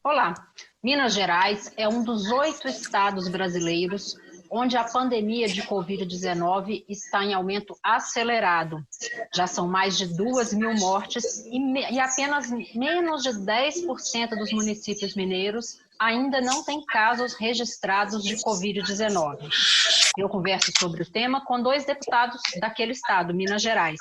Olá, Minas Gerais é um dos 8 estados brasileiros onde a pandemia de Covid-19 está em aumento acelerado. Já são mais de 2.000 mortes e apenas menos de 10% dos municípios mineiros ainda não têm casos registrados de Covid-19. Eu converso sobre o tema com 2 deputados daquele estado, Minas Gerais.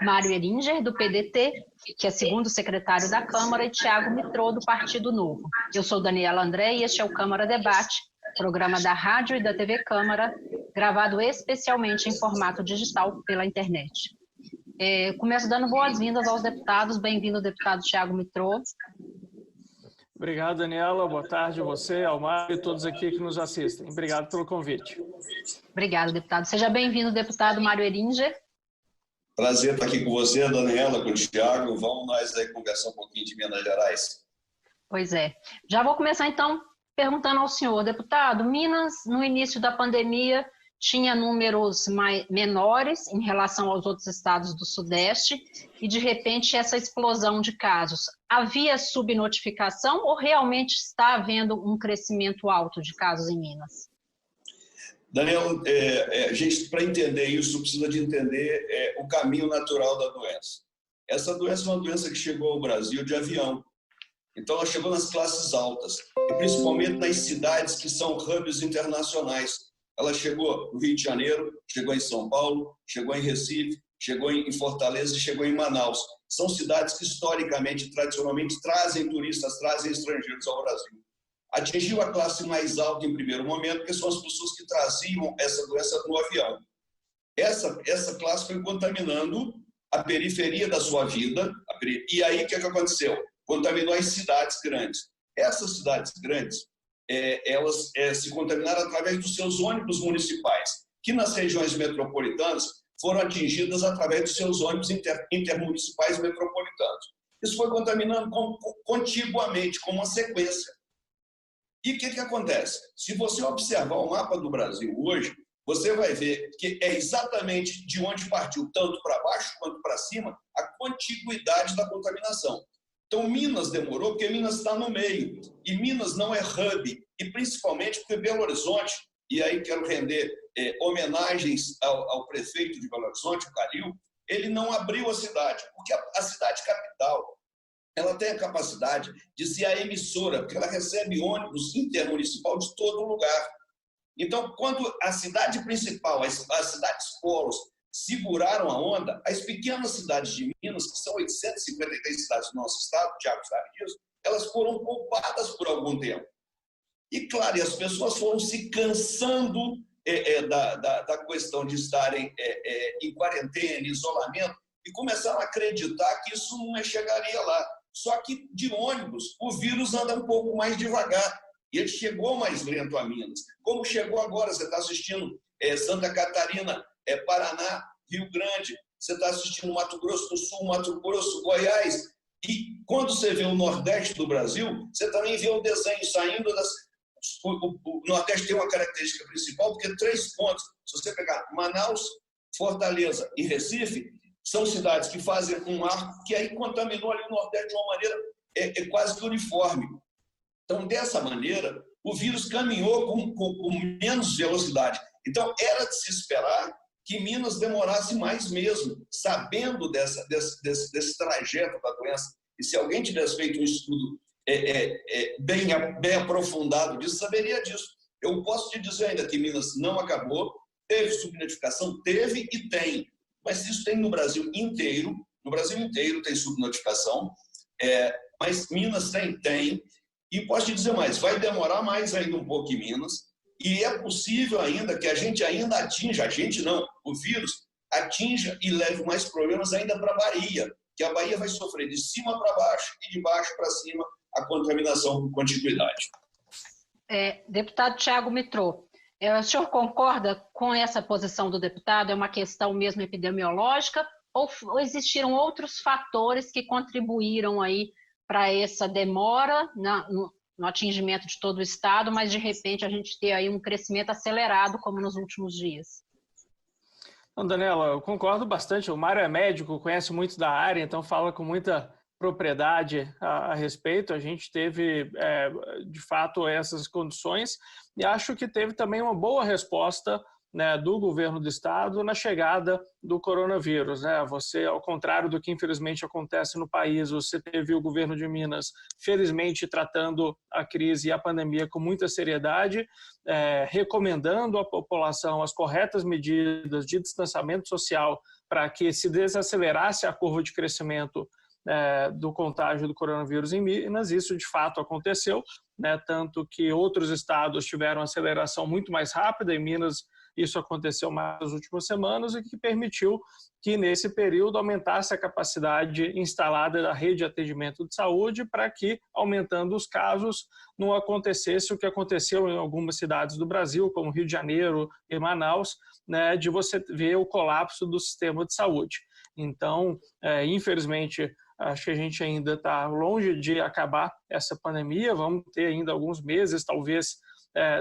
Mário Eringer, do PDT, que é segundo secretário da Câmara, e Thiago Mitrô, do Partido Novo. Eu sou Daniela André e este é o Câmara Debate, programa da Rádio e da TV Câmara, gravado especialmente em formato digital pela internet. Começo dando boas-vindas aos deputados. Bem-vindo, deputado Thiago Mitrô. Obrigado, Daniela. Boa tarde a você, ao Mário e todos aqui que nos assistem. Obrigado pelo convite. Obrigada, deputado. Seja bem-vindo, deputado Mário Eringer. Prazer estar aqui com você, Daniela, com o Thiago. Vamos nós aí conversar um pouquinho de Minas Gerais. Pois é. Já vou começar, então, perguntando ao senhor, deputado. Minas, no início da pandemia, tinha números menores em relação aos outros estados do Sudeste e, de repente, essa explosão de casos. Havia subnotificação ou realmente está havendo um crescimento alto de casos em Minas? Daniel, a gente, para entender isso, precisa de entender o caminho natural da doença. Essa doença é uma doença que chegou ao Brasil de avião. Então, ela chegou nas classes altas, e principalmente nas cidades que são hubs internacionais. Ela chegou no Rio de Janeiro, chegou em São Paulo, chegou em Recife, chegou em Fortaleza e chegou em Manaus. São cidades que, historicamente, tradicionalmente, trazem turistas, trazem estrangeiros ao Brasil. Atingiu a classe mais alta em primeiro momento, porque são as pessoas que traziam essa doença no avião. Essa classe foi contaminando a periferia da sua vida, e aí o que aconteceu? Contaminou as cidades grandes. Essas cidades grandes, elas se contaminaram através dos seus ônibus municipais, que nas regiões metropolitanas foram atingidas através dos seus ônibus intermunicipais metropolitanos. Isso foi contaminando contiguamente, com uma sequência. E o que acontece? Se você observar o mapa do Brasil hoje, você vai ver que é exatamente de onde partiu, tanto para baixo quanto para cima, a contiguidade da contaminação. Então, Minas demorou, porque Minas está no meio. E Minas não é hub, e principalmente porque Belo Horizonte, e aí quero render homenagens ao prefeito de Belo Horizonte, o Calil, ele não abriu a cidade, porque a cidade capital, ela tem a capacidade de ser a emissora, porque ela recebe ônibus intermunicipal de todo lugar. Então, quando a cidade principal, as cidades polos, seguraram a onda, as pequenas cidades de Minas, que são 853 cidades do nosso estado, o Thiago sabe disso, elas foram poupadas por algum tempo. E, claro, e as pessoas foram se cansando da questão de estarem em quarentena, isolamento, e começaram a acreditar que isso não chegaria lá. Só que de ônibus, o vírus anda um pouco mais devagar. E ele chegou mais lento a Minas. Como chegou agora, você está assistindo Santa Catarina, Paraná, Rio Grande, você está assistindo Mato Grosso do Sul, Mato Grosso, Goiás. E quando você vê o Nordeste do Brasil, você também vê o desenho saindo das... O Nordeste tem uma característica principal, porque 3 pontos, se você pegar Manaus, Fortaleza e Recife, são cidades que fazem um arco que aí contaminou ali o Nordeste de uma maneira quase que uniforme. Então, dessa maneira, o vírus caminhou com menos velocidade. Então, era de se esperar que Minas demorasse mais mesmo, sabendo desse trajeto da doença. E se alguém tivesse feito um estudo bem aprofundado disso, saberia disso. Eu posso te dizer ainda que Minas não acabou, teve subnotificação, teve e tem. Mas isso tem no Brasil inteiro tem subnotificação, mas Minas tem, e posso te dizer mais, vai demorar mais ainda um pouco em Minas, e é possível ainda que a gente ainda atinja, o vírus atinja e leve mais problemas ainda para a Bahia, que a Bahia vai sofrer de cima para baixo e de baixo para cima a contaminação por contiguidade. Deputado Thiago Mitrô, o senhor concorda com essa posição do deputado? É uma questão mesmo epidemiológica ou existiram outros fatores que contribuíram aí para essa demora no atingimento de todo o estado, mas de repente a gente ter aí um crescimento acelerado como nos últimos dias? Não, Daniela, eu concordo bastante. O Mário é médico, conhece muito da área, então fala com muita propriedade a respeito. A gente teve, de fato, essas condições e acho que teve também uma boa resposta, né, do governo do estado na chegada do coronavírus, né? Você, ao contrário do que infelizmente acontece no país, você teve o governo de Minas, felizmente, tratando a crise e a pandemia com muita seriedade, recomendando à população as corretas medidas de distanciamento social para que se desacelerasse a curva de crescimento do contágio do coronavírus em Minas. Isso de fato aconteceu, né? Tanto que outros estados tiveram aceleração muito mais rápida. Em Minas isso aconteceu mais nas últimas semanas e que permitiu que nesse período aumentasse a capacidade instalada da rede de atendimento de saúde para que, aumentando os casos, não acontecesse o que aconteceu em algumas cidades do Brasil, como Rio de Janeiro e Manaus, né, de você ver o colapso do sistema de saúde. Então, infelizmente, acho que a gente ainda está longe de acabar essa pandemia, vamos ter ainda alguns meses, talvez,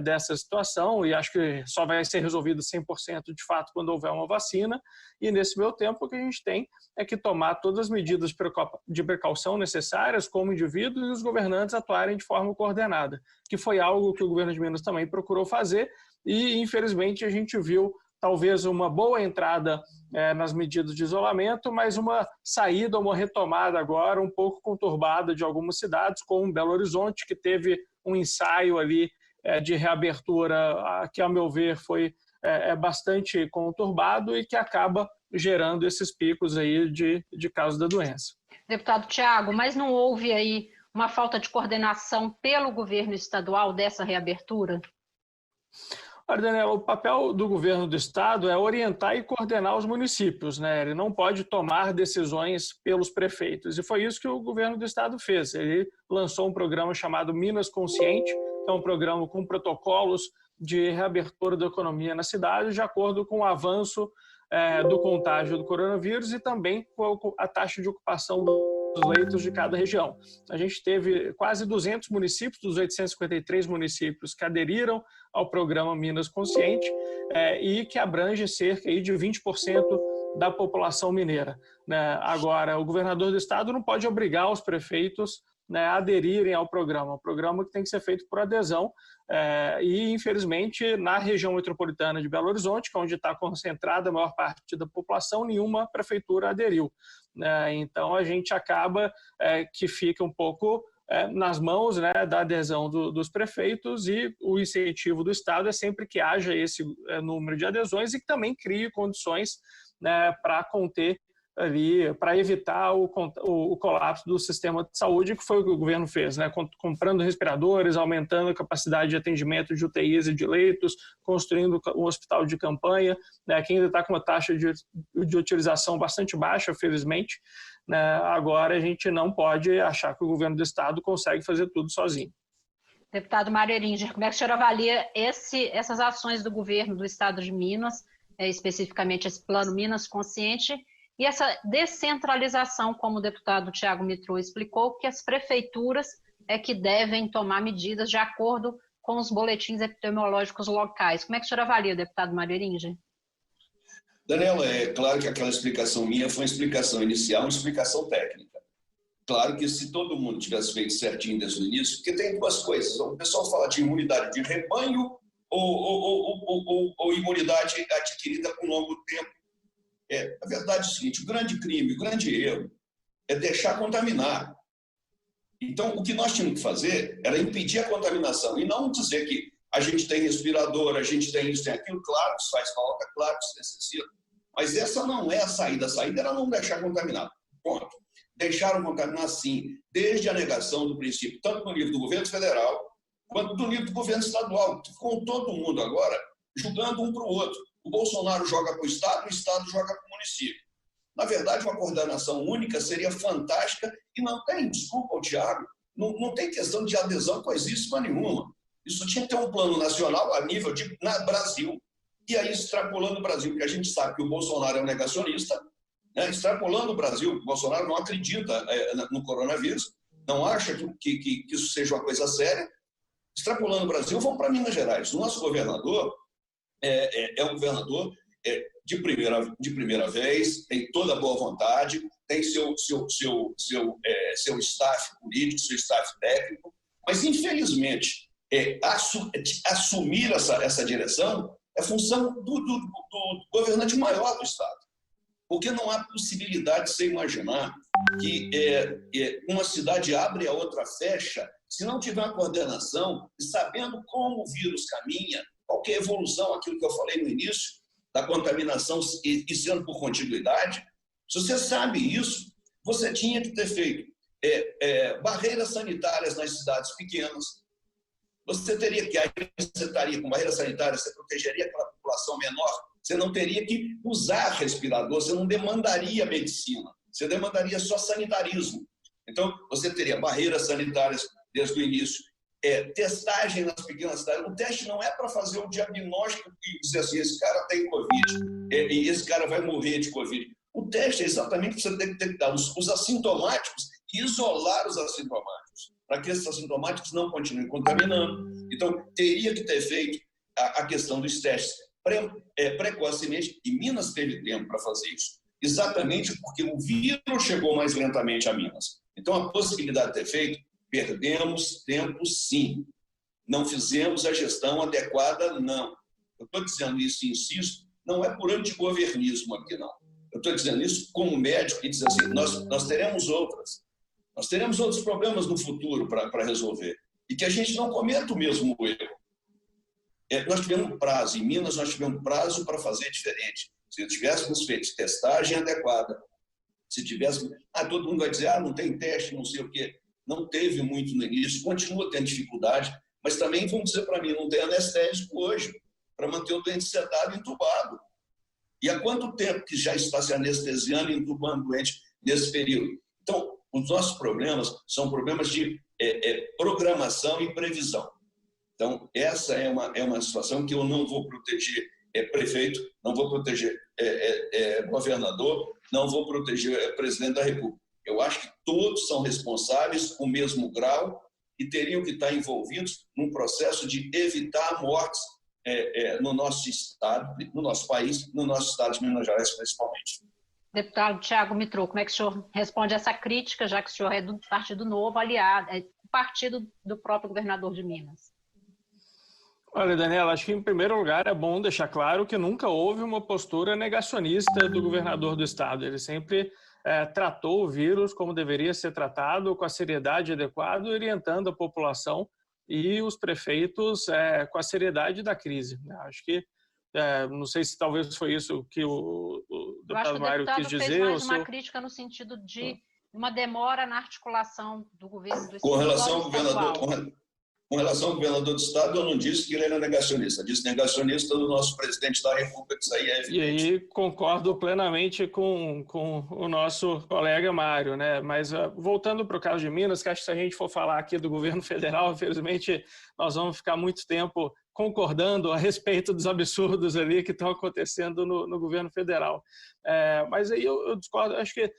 dessa situação, e acho que só vai ser resolvido 100% de fato quando houver uma vacina, e nesse meio tempo o que a gente tem é que tomar todas as medidas de precaução necessárias como indivíduo e os governantes atuarem de forma coordenada, que foi algo que o governo de Minas também procurou fazer, e infelizmente a gente viu talvez uma boa entrada nas medidas de isolamento, mas uma saída, uma retomada agora um pouco conturbada de algumas cidades, como Belo Horizonte, que teve um ensaio ali de reabertura que, ao meu ver, foi bastante conturbado e que acaba gerando esses picos aí de casos da doença. Deputado Tiago, mas não houve aí uma falta de coordenação pelo governo estadual dessa reabertura? Olha, Daniela, o papel do governo do estado é orientar e coordenar os municípios, né? Ele não pode tomar decisões pelos prefeitos. E foi isso que o governo do estado fez. Ele lançou um programa chamado Minas Consciente, que é um programa com protocolos de reabertura da economia na cidade, de acordo com o avanço do contágio do coronavírus e também com a taxa de ocupação dos leitos de cada região. A gente teve quase 200 municípios, dos 853 municípios que aderiram ao programa Minas Consciente e que abrange cerca aí de 20% da população mineira, né? Agora, o governador do estado não pode obrigar os prefeitos, né, a aderirem ao programa. O programa que tem que ser feito por adesão e, infelizmente, na região metropolitana de Belo Horizonte, que é onde está concentrada a maior parte da população, nenhuma prefeitura aderiu. Então, a gente acaba que fica um pouco nas mãos, né, da adesão dos prefeitos, e o incentivo do estado é sempre que haja esse número de adesões e que também crie condições, né, para conter ali, para evitar o colapso do sistema de saúde, que foi o que o governo fez, né? Comprando respiradores, aumentando a capacidade de atendimento de UTIs e de leitos, construindo um hospital de campanha, né, que ainda está com uma taxa de utilização bastante baixa, felizmente, né? Agora a gente não pode achar que o governo do estado consegue fazer tudo sozinho. Deputado Mário Eringer, como é que o senhor avalia essas ações do governo do estado de Minas, especificamente esse plano Minas Consciente, e essa descentralização, como o deputado Tiago Mitrô explicou, que as prefeituras é que devem tomar medidas de acordo com os boletins epidemiológicos locais? Como é que o senhor avalia, deputado Mário Eringer? Daniela, é claro que aquela explicação minha foi uma explicação inicial, uma explicação técnica. Claro que se todo mundo tivesse feito certinho desde o início, porque tem duas coisas. O pessoal fala de imunidade de rebanho ou imunidade adquirida com longo tempo. A verdade é o seguinte: o grande crime, o grande erro é deixar contaminar. Então, o que nós tínhamos que fazer era impedir a contaminação e não dizer que a gente tem respirador, a gente tem isso, tem aquilo. Claro que isso faz falta, claro que isso necessita, mas essa não é a saída. A saída era não deixar contaminar. Ponto. Deixaram contaminar, sim, desde a negação do princípio, tanto no nível do governo federal quanto no nível do governo estadual, com todo mundo agora julgando um para o outro. O Bolsonaro joga para o Estado joga para o município. Na verdade, uma coordenação única seria fantástica e não tem, desculpa, Tiago, não tem questão de adesão coisíssima nenhuma. Isso tinha que ter um plano nacional a nível de Brasil, e aí extrapolando o Brasil, porque a gente sabe que o Bolsonaro é um negacionista, né? Extrapolando o Brasil, o Bolsonaro não acredita no coronavírus, não acha que isso seja uma coisa séria. Extrapolando o Brasil, vamos para Minas Gerais. O nosso governador é um governador de primeira vez, tem toda a boa vontade, tem seu staff político, seu staff técnico, mas, infelizmente, assumir essa direção é função do governante maior do Estado. Porque não há possibilidade de você imaginar que uma cidade abre e a outra fecha se não tiver uma coordenação e sabendo como o vírus caminha, qual que é a evolução, aquilo que eu falei no início, da contaminação e sendo por contiguidade. Se você sabe isso, você tinha que ter feito barreiras sanitárias nas cidades pequenas. Você teria que, aí você estaria com barreiras sanitárias, você protegeria aquela população menor, você não teria que usar respirador, você não demandaria medicina, você demandaria só sanitarismo. Então, você teria barreiras sanitárias desde o início, testagem nas pequenas cidades. O teste não é para fazer o diagnóstico e dizer assim, esse cara tem Covid, e esse cara vai morrer de Covid. O teste é exatamente para você detectar os assintomáticos e isolar os assintomáticos, para que esses assintomáticos não continuem contaminando. Então, teria que ter feito a questão dos testes precocemente, e Minas teve tempo para fazer isso, exatamente porque o vírus chegou mais lentamente a Minas. Então, a possibilidade de ter feito, perdemos tempo, sim. Não fizemos a gestão adequada, não. Eu estou dizendo isso e insisto, não é por antigovernismo aqui, não. Eu estou dizendo isso como médico que diz assim, nós teremos outras. Nós teremos outros problemas no futuro para resolver. E que a gente não cometa o mesmo erro. Nós tivemos prazo, em Minas nós tivemos prazo para fazer diferente. Se tivéssemos feito testagem adequada, se tivéssemos... todo mundo vai dizer, não tem teste, não sei o quê. Não teve muito no início, continua tendo dificuldade, mas também, vamos dizer para mim, não tem anestésico hoje para manter o doente sedado e entubado. E há quanto tempo que já está se anestesiando e entubando o doente nesse período? Então, os nossos problemas são problemas de programação e previsão. Então, essa é uma situação que eu não vou proteger prefeito, não vou proteger governador, não vou proteger presidente da República. Eu acho que todos são responsáveis com o mesmo grau e teriam que estar envolvidos num processo de evitar mortes no nosso estado, no nosso país, no nosso estado de Minas Gerais, principalmente. Deputado Tiago Mitrô, como é que o senhor responde a essa crítica, já que o senhor é do Partido Novo, aliado, partido do próprio governador de Minas? Olha, Daniela, acho que em primeiro lugar é bom deixar claro que nunca houve uma postura negacionista do governador do estado. Ele sempre tratou o vírus como deveria ser tratado, com a seriedade adequada, orientando a população e os prefeitos com a seriedade da crise. Acho que, não sei se talvez foi isso que o deputado Mário quis dizer. Fez mais uma crítica no sentido de uma demora na articulação do governo do estado. Com relação ao governador do estado, eu não disse que ele era negacionista, disse negacionista do nosso presidente da República, isso aí é evidente. E aí concordo plenamente com o nosso colega Mário, né? Mas voltando para o caso de Minas, que acho que se a gente for falar aqui do governo federal, infelizmente nós vamos ficar muito tempo concordando a respeito dos absurdos ali que estão acontecendo no governo federal. Mas aí eu discordo, acho que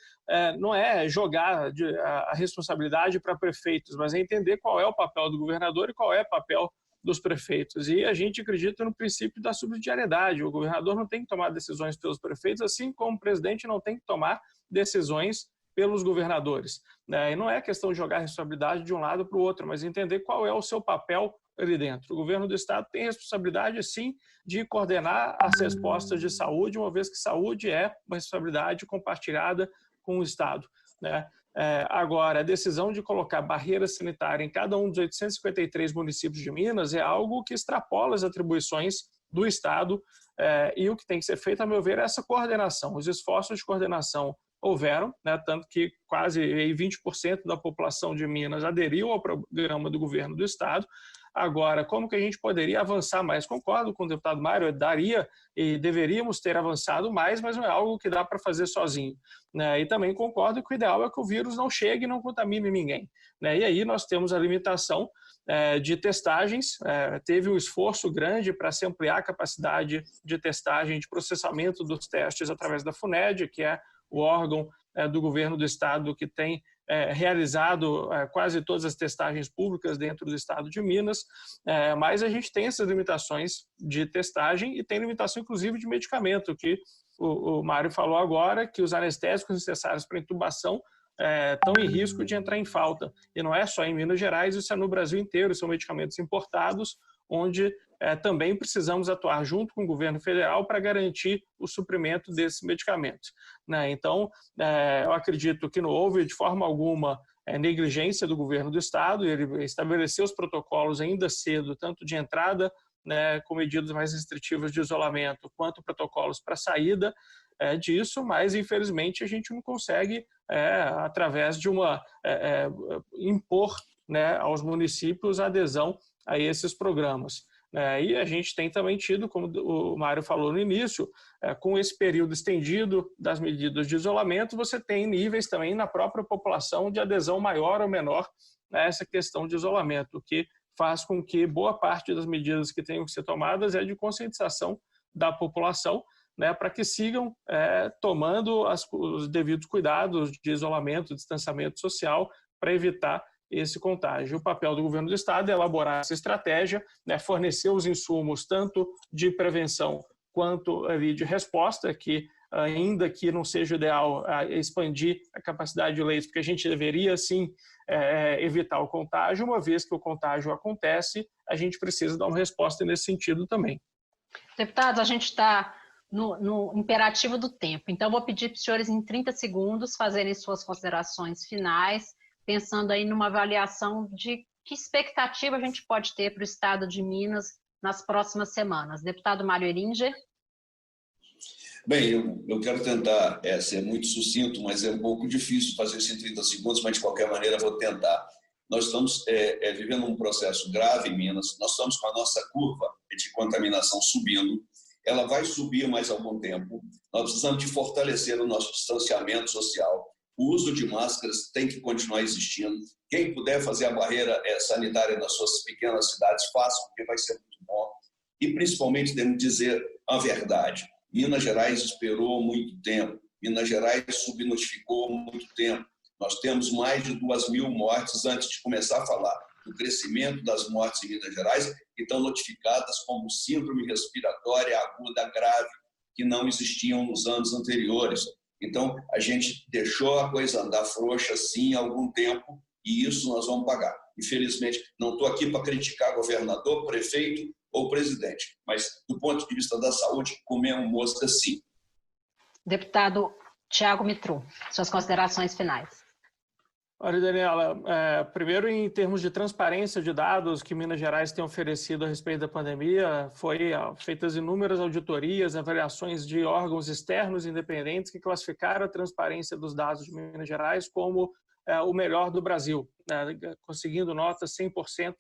não é jogar a responsabilidade para prefeitos, mas é entender qual é o papel do governador e qual é o papel dos prefeitos. E a gente acredita no princípio da subsidiariedade. O governador não tem que tomar decisões pelos prefeitos, assim como o presidente não tem que tomar decisões pelos governadores. E não é questão de jogar a responsabilidade de um lado para o outro, mas entender qual é o seu papel ali dentro. O governo do estado tem responsabilidade, sim, de coordenar as respostas de saúde, uma vez que saúde é uma responsabilidade compartilhada com o estado, né? Agora, a decisão de colocar barreira sanitária em cada um dos 853 municípios de Minas é algo que extrapola as atribuições do estado, e o que tem que ser feito, a meu ver, é essa coordenação. Os esforços de coordenação houveram, né, tanto que quase 20% da população de Minas aderiu ao programa do governo do estado. Agora, como que a gente poderia avançar mais? Concordo com o deputado Mário, daria e deveríamos ter avançado mais, mas não é algo que dá para fazer sozinho, né? E também concordo que o ideal é que o vírus não chegue e não contamine ninguém, né? E aí nós temos a limitação de testagens, teve um esforço grande para se ampliar a capacidade de testagem, de processamento dos testes através da FUNED, que é o órgão do governo do estado que tem realizado quase todas as testagens públicas dentro do estado de Minas, mas a gente tem essas limitações de testagem e tem limitação, inclusive, de medicamento, que o Mário falou agora, que os anestésicos necessários para intubação estão em risco de entrar em falta. E não é só em Minas Gerais, isso é no Brasil inteiro, são medicamentos importados, onde também precisamos atuar junto com o governo federal para garantir o suprimento desses medicamentos, né? Então, eu acredito que não houve de forma alguma negligência do governo do estado, ele estabeleceu os protocolos ainda cedo, tanto de entrada, né, com medidas mais restritivas de isolamento, quanto protocolos para saída disso, mas infelizmente a gente não consegue, através de impor, né, aos municípios a adesão a esses programas. E a gente tem também tido, como o Mário falou no início, com esse período estendido das medidas de isolamento, você tem níveis também na própria população de adesão maior ou menor a essa questão de isolamento, o que faz com que boa parte das medidas que tenham que ser tomadas é de conscientização da população, né, para que sigam tomando os devidos cuidados de isolamento, distanciamento social, para evitar esse contágio. O papel do governo do estado é elaborar essa estratégia, né, fornecer os insumos tanto de prevenção quanto ali de resposta, que ainda que não seja ideal expandir a capacidade de leitos, porque a gente deveria sim evitar o contágio, uma vez que o contágio acontece, a gente precisa dar uma resposta nesse sentido também. Deputados, a gente está no imperativo do tempo, então vou pedir para os senhores em 30 segundos fazerem suas considerações finais, pensando aí numa avaliação de que expectativa a gente pode ter para o estado de Minas nas próximas semanas. Deputado Mário Heringer. Bem, eu quero tentar ser muito sucinto, mas é um pouco difícil fazer isso em 30 segundos, mas de qualquer maneira vou tentar. Nós estamos vivendo um processo grave em Minas, nós estamos com a nossa curva de contaminação subindo, ela vai subir mais algum tempo, nós precisamos de fortalecer o nosso distanciamento social, o uso de máscaras tem que continuar existindo. Quem puder fazer a barreira sanitária nas suas pequenas cidades, faça, porque vai ser muito bom. E, principalmente, devemos dizer a verdade. Minas Gerais esperou muito tempo. Minas Gerais subnotificou muito tempo. Nós temos mais de 2.000 mortes antes de começar a falar do crescimento das mortes em Minas Gerais, que estão notificadas como síndrome respiratória aguda grave, que não existiam nos anos anteriores. Então, a gente deixou a coisa andar frouxa, sim, há algum tempo, e isso nós vamos pagar. Infelizmente, não estou aqui para criticar governador, prefeito ou presidente, mas, do ponto de vista da saúde, comemos mosca, sim. Deputado Tiago Mitru, suas considerações finais. Olha, Daniela, primeiro em termos de transparência de dados que Minas Gerais tem oferecido a respeito da pandemia, foi feitas inúmeras auditorias, avaliações de órgãos externos independentes que classificaram a transparência dos dados de Minas Gerais como o melhor do Brasil, né, conseguindo nota 100%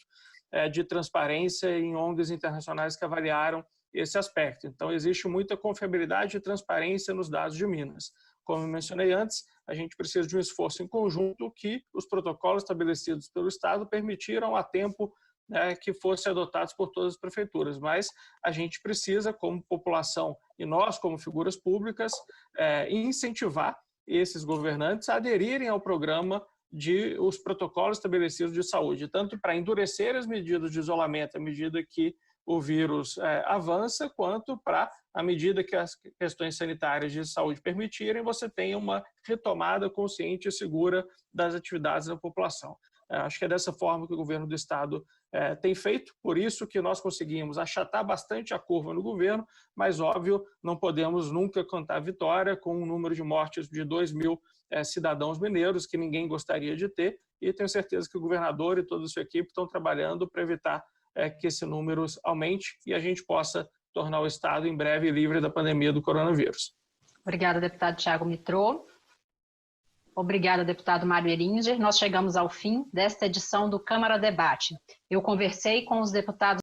de transparência em ONGs internacionais que avaliaram esse aspecto. Então, existe muita confiabilidade e transparência nos dados de Minas. Como eu mencionei antes, a gente precisa de um esforço em conjunto que os protocolos estabelecidos pelo Estado permitiram a tempo, né, que fossem adotados por todas as prefeituras. Mas a gente precisa, como população e nós, como figuras públicas, incentivar esses governantes a aderirem ao programa os protocolos estabelecidos de saúde, tanto para endurecer as medidas de isolamento à medida que o vírus avança, quanto para, à medida que as questões sanitárias de saúde permitirem, você tenha uma retomada consciente e segura das atividades da população. Acho que é dessa forma que o governo do estado tem feito, por isso que nós conseguimos achatar bastante a curva no governo, mas, óbvio, não podemos nunca cantar vitória com um número de mortes de 2.000 cidadãos mineiros, que ninguém gostaria de ter, e tenho certeza que o governador e toda a sua equipe estão trabalhando para evitar que esse número aumente e a gente possa tornar o estado em breve livre da pandemia do coronavírus. Obrigada, deputado Tiago Mitru. Obrigada, deputado Mário Heringer. Nós chegamos ao fim desta edição do Câmara Debate. Eu conversei com os deputados